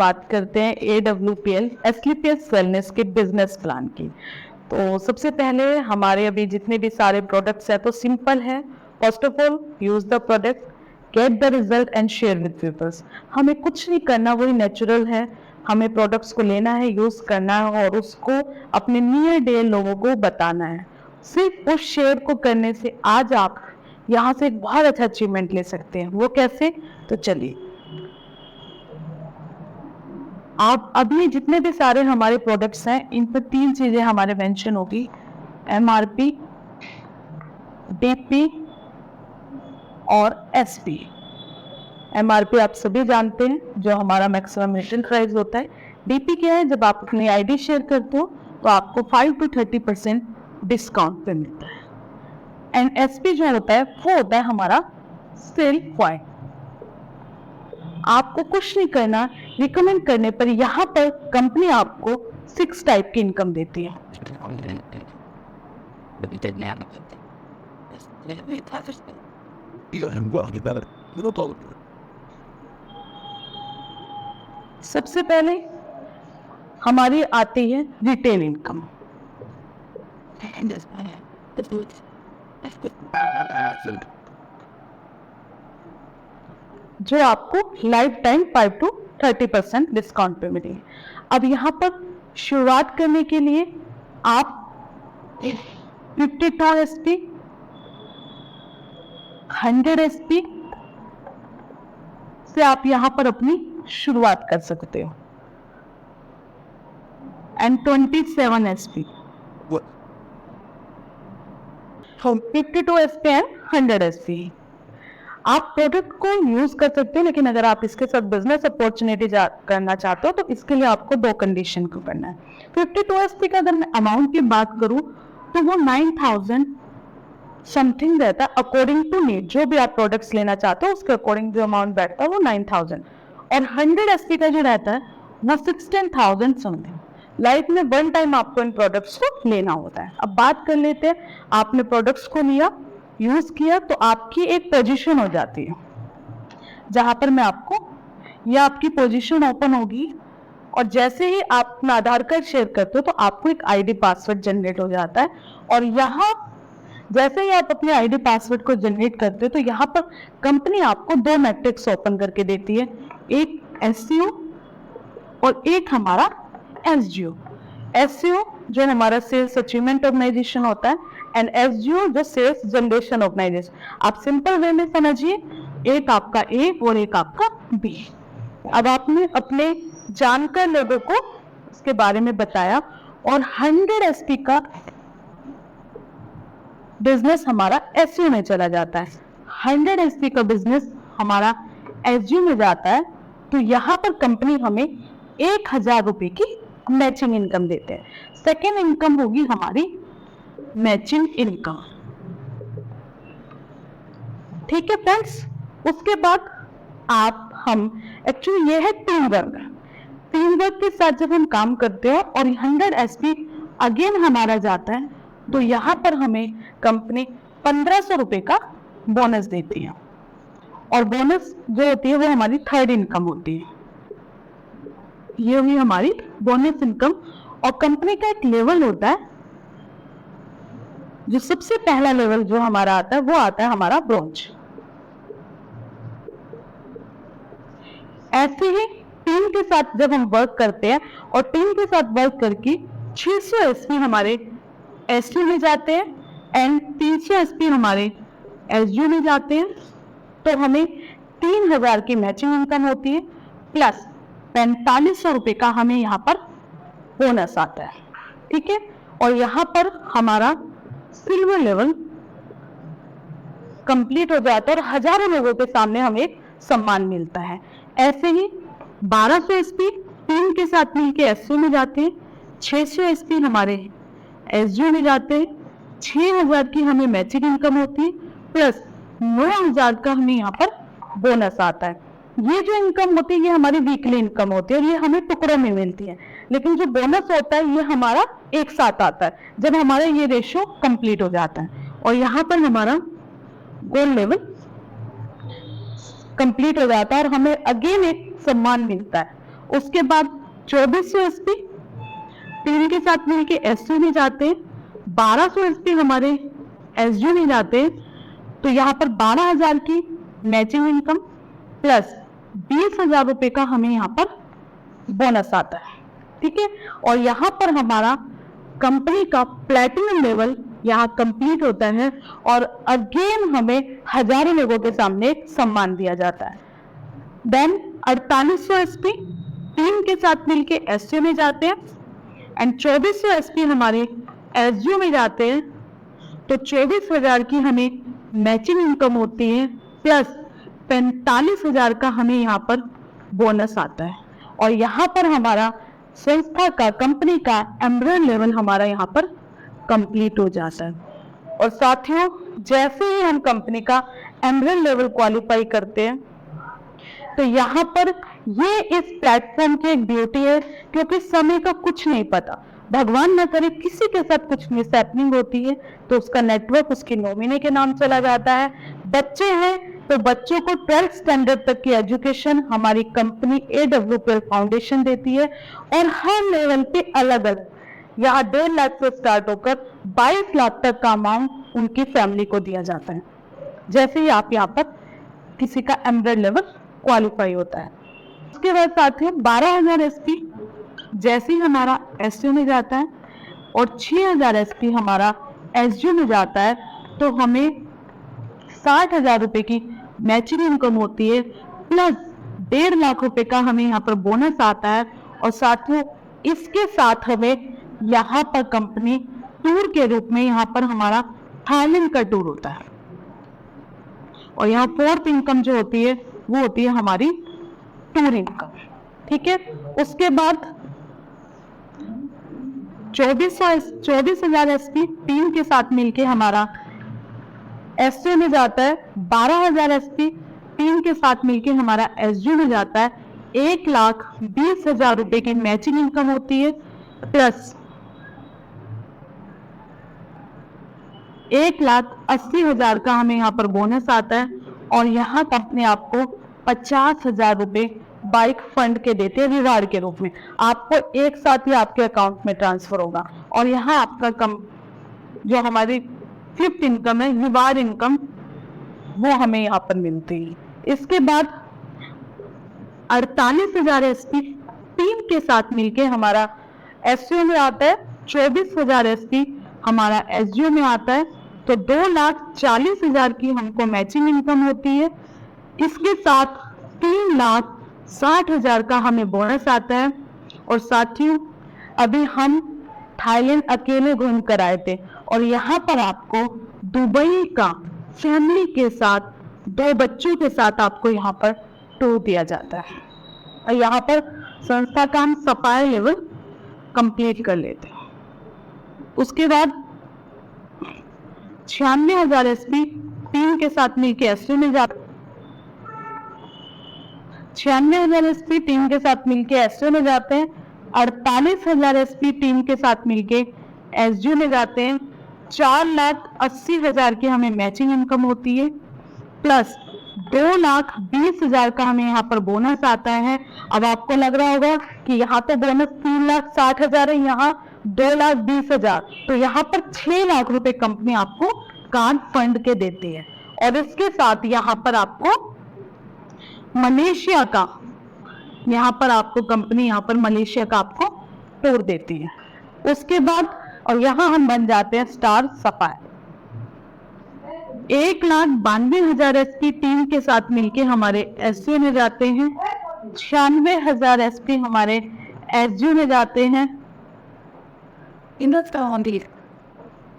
बात करते हैं AWPL SLPS वेलनेस के बिजनेस प्लान की। तो सबसे पहले हमारे अभी जितने भी सारे प्रोडक्ट्स हैं तो सिंपल है। First of all use the product, get the result and share with peoples. हमें कुछ नहीं करना, वही नेचुरल है। हमें प्रोडक्ट्स को लेना है, यूज करना है और उसको अपने नियर डे लोगों को बताना है। सिर्फ उस शेयर को करने से आज आप यहाँ से एक बहुत अच्छा अचीवमेंट ले सकते हैं। वो कैसे? तो चलिए, आप अभी जितने भी सारे हमारे प्रोडक्ट्स हैं इन पर 3 चीजें हमारे मेंशन होगी, MRP, DP और SP। MRP आप सभी जानते हैं, जो हमारा मैक्सिमम रिटेल प्राइस होता है। DP क्या है? जब आप अपनी आईडी शेयर करते हो तो आपको 5 to 30% डिस्काउंट पे मिलता है। एंड SP जो होता है वो होता है हमारा सेल पॉइंट। आपको कुछ नहीं करना, रिकमेंड करने पर यहाँ पर कंपनी आपको 6 टाइप की इनकम देती है। सबसे पहले हमारी आती है रिटेल इनकम। जो आपको लाइफ टाइम 5 to 30% डिस्काउंट पे मिलेगी। अब यहाँ पर शुरुआत करने के लिए आप 52 SP, 100 SP से आप यहाँ पर अपनी शुरुआत कर सकते हो। And 27 SP, 52 SP and 100 SP आप प्रोडक्ट को यूज कर सकते हैं। लेकिन अगर आप इसके साथ बिजनेस अपॉर्चुनिटी करना चाहते हो तो इसके लिए आपको 2 कंडीशन को करना है। 52 SP का अगर मैं अमाउंट की बात करूं तो वो 9000 समथिंग रहता है अकॉर्डिंग टू नीड। जो भी आप प्रोडक्ट्स लेना चाहते हो उसके अकॉर्डिंग जो अमाउंट बैठता है वो 9000। और 100 SP का जो रहता है वो 16000 समथिंग। लाइफ में 1 टाइम आपको इन प्रोडक्ट्स को लेना होता है। अब बात कर लेते हैं, आपने प्रोडक्ट्स को लिया, यूज किया तो आपकी एक पोजीशन हो जाती है जहां पर मैं आपको, या आपकी पोजीशन ओपन होगी और जैसे ही आप अपना आधार कार्ड शेयर करते हो तो आपको एक आईडी पासवर्ड जनरेट हो जाता है। और यहाँ जैसे ही आप अपने आईडी पासवर्ड को जनरेट करते हो तो यहाँ पर कंपनी आपको 2 मैट्रिक्स ओपन करके देती है, एक SEO और एक हमारा SGO। SEO जो हमारा सेल्स अचीवमेंट ऑर्गेनाइजेशन होता है एंड SGO जो सेल्स जनरेशन ऑर्गेनाइजेशन। आप सिंपल वे में समझिए, एक आपका A और एक आपका B। अब आपने अपने जानकार लोगों को इसके बारे में बताया और 100 SP का बिजनेस हमारा SEO में चला जाता है। 100 SP का बिजनेस हमारा SGO में जाता है तो यहाँ पर कंपनी हमें 1000 रुपए की मैचिंग इनकम देते हैं। सेकेंड इनकम होगी हमारी मैचिंग इनकम। ठीक है फ्रेंड्स, उसके बाद हम एक्चुअली ये है टीम वर्क के साथ जब हम काम करते हैं और 100 SP अगेन हमारा जाता है तो यहाँ पर हमें कंपनी 1500 रुपए का बोनस देती है। और बोनस जो होती है वो हमारी थर्ड इनकम होती है। ये हुई हमारी बोनस इनकम। और कंपनी का एक लेवल होता है, जो सबसे पहला लेवल जो हमारा आता है वो आता है हमारा ब्रोंज। ऐसे ही टीम के साथ जब हम वर्क करते हैं और टीम के साथ वर्क करके 600 SP हमारे SEO में जाते हैं एंड 300 SP हमारे SGO में जाते हैं तो हमें 3000 की मैचिंग इनकम होती है प्लस 4500 रुपए का हमें यहाँ पर बोनस आता है। ठीक है, और यहाँ पर हमारा सिल्वर लेवल कंप्लीट हो जाता है और हजारों लोगों के सामने हमें सम्मान मिलता है। ऐसे ही 1200 SP टीम के साथ मिलकर SEO में जाते हैं, 600 SP हमारे SGO में जाते हैं, 6000 की हमें मैचिंग इनकम होती है प्लस 9000 का हमें यहाँ पर बोनस आता है। ये जो इनकम होती है ये हमारी वीकली इनकम होती है और ये हमें टुकड़ों में मिलती है। लेकिन जो बोनस होता है ये हमारा एक साथ आता है जब हमारा ये रेशियो कंप्लीट हो जाता है और यहाँ पर हमारा गोल्ड लेवल कंप्लीट हो जाता है और हमें अगेन एक सम्मान मिलता है। उसके बाद 2400 एसपी 3 के साथ मिलके एसयू में जाते हैं, 1200 एसपी हमारे एसयू में जाते हैं। तो यहाँ पर 12,000 की मैचिंग इनकम प्लस 20,000 रुपए का हमें यहाँ पर बोनस आता है, ठीक है। और यहाँ पर हमारा कंपनी का प्लैटिनम लेवल यहाँ कंप्लीट होता है और अगेन हमें हजारों लोगों के सामने सम्मान दिया जाता है। देन 4800 एसपी 3 के साथ मिलके एसयू में जाते हैं एंड 2400 एसपी हमारे एसयू में जाते हैं। तो 24,000 की हमें मैचिंग इनकम होती है प्लस 45,000 का हमें यहाँ पर बोनस आता है और यहाँ पर हमारा संस्था का कंपनी का एमरेल्ड लेवल हमारा यहाँ पर कंप्लीट हो जाता है। और साथियों जैसे ही हम कंपनी का एमरेल्ड लेवल क्वालिफाई करते हैं तो यहाँ पर ये इस प्लेटफॉर्म की एक ब्यूटी है, क्योंकि समय का कुछ नहीं पता, भगवान न करे किसी के साथ कुछ मिसहैपनिंग होती है तो उसका नेटवर्क उसके नॉमिनी के नाम चला जाता है। बच्चे हैं तो बच्चों को 12th स्टैंडर्ड तक की एजुकेशन हमारी कंपनी AWPL फाउंडेशन देती है और हर लेवल पे अलग अलग, यहाँ 1.5 लाख से स्टार्ट होकर 22 लाख तक का अमाउंट उनकी फैमिली को दिया जाता है जैसे ही आप यहाँ पर किसी का एमरेल्ड लेवल क्वालिफाई होता है। उसके बाद साथियों 12,000 एसपी जैसे ही हमारा एसयू में जाता है और 6,000 एसपी हमारा एसयू में जाता है तो हमें 60,000 रुपए की मैचिंग इनकम होती है प्लस 1.5 लाख रुपए का हमें यहाँ पर बोनस आता है। और साथियों इसके साथ हमें यहाँ पर कंपनी टूर के रूप में यहाँ पर हमारा थाईलैंड का टूर होता है और यहाँ 4th इनकम जो होती है वो होती है हमारी टूर इनकम, ठीक है। उसके बाद 24,000 एसपी 3 के साथ मिलके हमारा एसयू में जाता है, 12,000 एसपी 3 के साथ मिलके हमारा एसयू में जाता है, 1,20,000 रुपए की मैचिंग इनकम होती है प्लस 1,80,000 का हमें यहाँ पर बोनस आता है और यहाँ कंपनी आपको 50,000 रुपए बाइक फंड के देते हैं रिवार्ड के रूप में, आपको एक साथ ही आपके अकाउंट में ट्रांसफर होगा। और यहाँ आपका जो हमारी 5th इनकम है रिवार्ड इनकम वो हमें यहाँ पर मिलती है। इसके बाद 48,000 एसपी 3 के साथ मिलके हमारा एसयू में आता है, 24,000 एसपी हमारा एसयू में आता है तो 2,40,000 की हमको मैचिंग इनकम होती है। इसके साथ 3,60,000 का हमें बोनस आता है। और साथियों अभी हम थाईलैंड अकेले घूम कर आए थे और यहाँ पर आपको दुबई का फैमिली के साथ 2 बच्चों के साथ आपको यहाँ पर टूर दिया जाता है और यहाँ पर संस्था का हम सफाई लेवल कंप्लीट कर लेते हैं। उसके बाद 96,000 एसपी 3 के साथ मिलके एसयू में जाते 96,000 एसपी 3 के साथ मिलके एसयू में जाते हैं, 48,000 एसपी 3 के साथ मिलके एसयू में जाते हैं, 4,80,000 की हमें मैचिंग इनकम होती है प्लस 2,20,000 का हमें यहाँ पर बोनस आता है। अब आपको लग रहा होगा कि यहाँ तो बोनस 3,60,000 है, यहाँ 2,20,000, तो यहाँ पर 6 लाख रुपए कंपनी आपको कार्ड फंड के देती है। और इसके साथ यहाँ पर आपको मलेशिया का यहाँ पर आपको कंपनी यहाँ पर मलेशिया का आपको टूर देती है। उसके बाद और यहाँ हम बन जाते हैं स्टार सफायर। 1,92,000 एसपी 3 के साथ मिलके हमारे एसयू में जाते हैं, 96,000 एसपी हमारे एसयू में जाते हैं।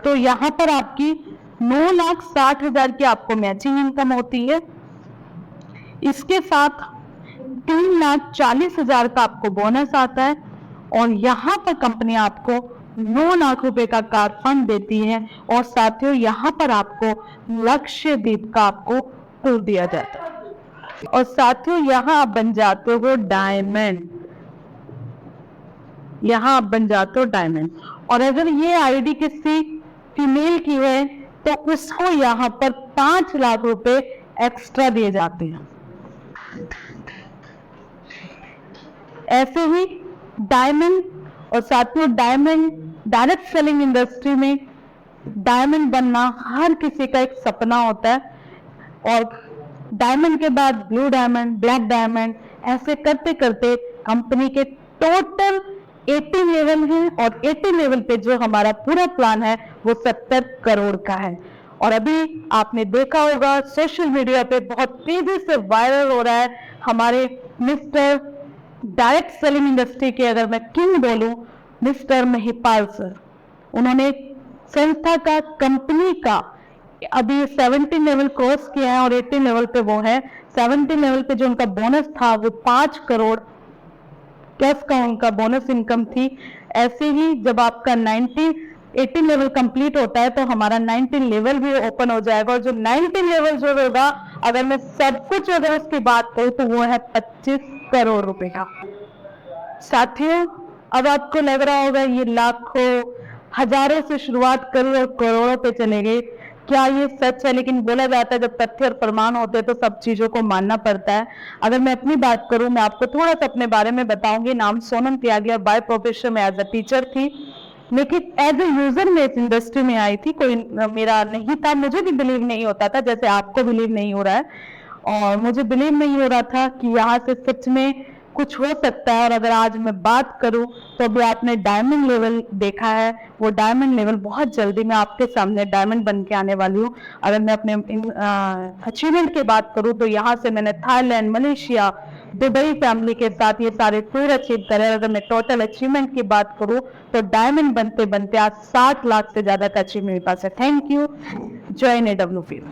तो यहाँ पर आपकी 9,60,000 की आपको मैचिंग इनकम होती है। इसके साथ 3,40,000 का आपको बोनस आता है और यहाँ पर कंपनी आपको 9 लाख रुपए का कार फंड देती है। और साथियों यहाँ पर आपको लक्षद्वीप का आपको टूर दिया जाता है। और साथियों यहाँ आप बन जाते हो डायमंड, यहाँ आप बन जाते हो डायमंड। और अगर ये आईडी किसी फीमेल की है तो उसको यहाँ पर 5 लाख रुपए एक्स्ट्रा दिए जाते हैं। ऐसे ही डायमंड, और साथियों डायमंड डायरेक्ट सेलिंग इंडस्ट्री में डायमंड बनना हर किसी का एक सपना होता है, और डायमंड के बाद ब्लू डायमंड, ब्लैक डायमंड, ऐसे करते करते कंपनी के टोटल 80 लेवल हैं, और 80 लेवल पे जो हमारा पूरा प्लान है वो 70 करोड़ का है। और अभी आपने देखा होगा सोशल मीडिया पे बहुत तेजी से वायरल हो रहा है हमारे मिस्टर डायरेक्ट सेलिंग इंडस्ट्री के, अगर मैं किंग बोलूं, मिस्टर महिपाल सर। उन्होंने संस्था का, कंपनी का अभी 17 लेवल क्रॉस किया है और 18 लेवल पे वो है। 17 लेवल पे जो उनका बोनस था वो 5 करोड़ कैश का उनका बोनस इनकम थी। ऐसे ही जब आपका 18 लेवल कंप्लीट होता है तो हमारा 19 लेवल भी ओपन हो जाएगा, और जो 19 लेवल जो होगा, अगर मैं सब कुछ अगर उसकी बात करूं तो वो है 25 करोड़ रुपए का। साथियों, अब आपको लग रहा होगा ये लाखों हजारों से शुरुआत कर और करोड़ों पे चले गए, क्या ये सच है? लेकिन बोला जाता है जब तथ्य और प्रमाण होते हैं तो सब चीजों को मानना पड़ता है। अगर मैं अपनी बात करूं, मैं आपको थोड़ा सा अपने बारे में बताऊंगी। नाम सोनम त्यागी, और बाय प्रोफेशन में एज अ टीचर थी, लेकिन एज ए यूजर में इस इंडस्ट्री में आई थी। कोई मेरा नहीं था, मुझे भी बिलीव नहीं होता था जैसे आपको बिलीव नहीं हो रहा है, और मुझे बिलीव नहीं हो रहा था कि यहाँ से सच में कुछ हो सकता है। और अगर आज मैं बात करूं तो अभी आपने डायमंड लेवल देखा है, वो डायमंड लेवल बहुत जल्दी मैं आपके सामने डायमंड बन के आने वाली हूँ। अगर मैं अपने अचीवमेंट की बात करूं तो यहाँ से मैंने थाईलैंड, मलेशिया, दुबई फैमिली के साथ ये सारे टूर अचीव करे। अगर मैं टोटल अचीवमेंट की बात करूं तो डायमंड बनते बनते आज 60 लाख से ज्यादा का अचीवमेंट मेरे पास है। Thank you. Join AWP।